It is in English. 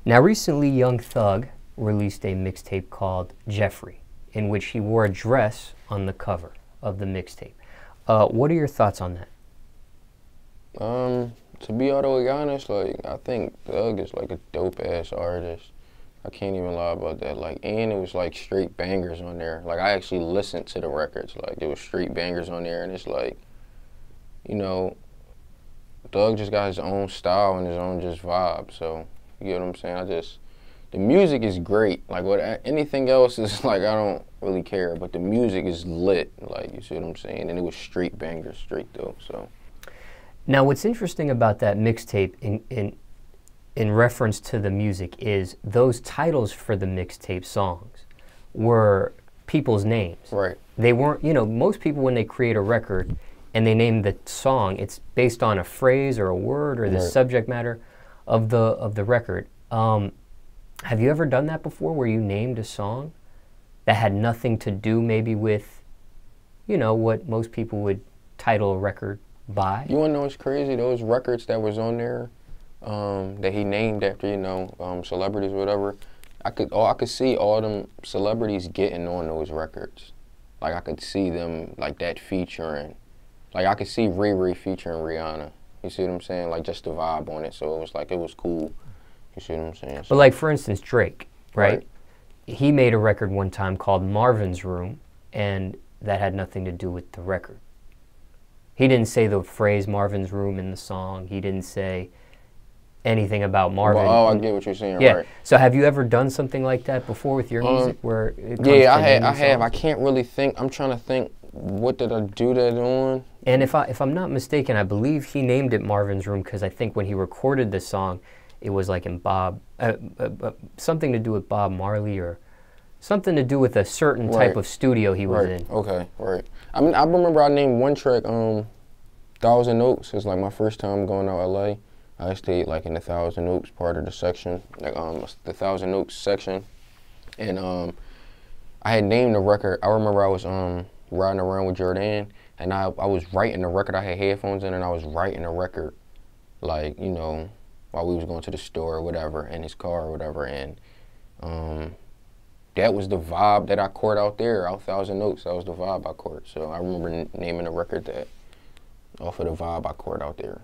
Now, recently, Young Thug released a mixtape called Jeffery, in which he wore a dress on the cover of the mixtape. What are your thoughts on that? To be all the way honest, like, I think Thug is like a dope-ass artist. I can't even lie about that. Like, and it was like straight bangers on there. Like, I actually listened to the records. Like, there was straight bangers on there, and it's like, you know, Thug just got his own style and his own just vibe. So, you get what I'm saying? The music is great. Like, anything else is like, I don't really care. But the music is lit. Like, you see what I'm saying? And it was straight bangers, straight dope. So. Now, what's interesting about that mixtape in reference to the music is those titles for the mixtape songs were people's names. Right. They weren't, you know, most people when they create a record and they name the song, it's based on a phrase or a word or the subject matter of the record. Have you ever done that before where you named a song that had nothing to do maybe with, you know, what most people would title a record by? You wanna know what's crazy? Those records that was on there, that he named after, you know, celebrities or whatever, I could see all them celebrities getting on those records. Like, I could see them, like, that featuring. Like, I could see Riri featuring Rihanna. You see what I'm saying? Like, just the vibe on it. So it was like, it was cool. You see what I'm saying? So, but like, for instance, Drake, right? He made a record one time called Marvin's Room, and that had nothing to do with the record. He didn't say the phrase Marvin's Room in the song. He didn't say anything about Marvin. Well, oh, I get what you're saying, yeah. Right. So have you ever done something like that before with your music where it comes yeah, to I have. I can't really think. I'm trying to think, what did I do that on? And if I'm not mistaken, I believe he named it Marvin's Room because I think when he recorded the song, it was like in something to do with Bob Marley or something to do with a certain type of studio he was in. Okay, right. I mean, I remember I named one track, Thousand Oaks. It was like my first time going out LA. I stayed like in the Thousand Oaks part of the section, like the Thousand Oaks section. And I had named the record. I remember I was riding around with Jordan, and I was writing the record. I had headphones in, and I was writing the record, like, you know, while we was going to the store or whatever, in his car or whatever. And that was the vibe that I caught out there, out Thousand Oaks. That was the vibe I caught. So I remember naming the record that off of the vibe I caught out there.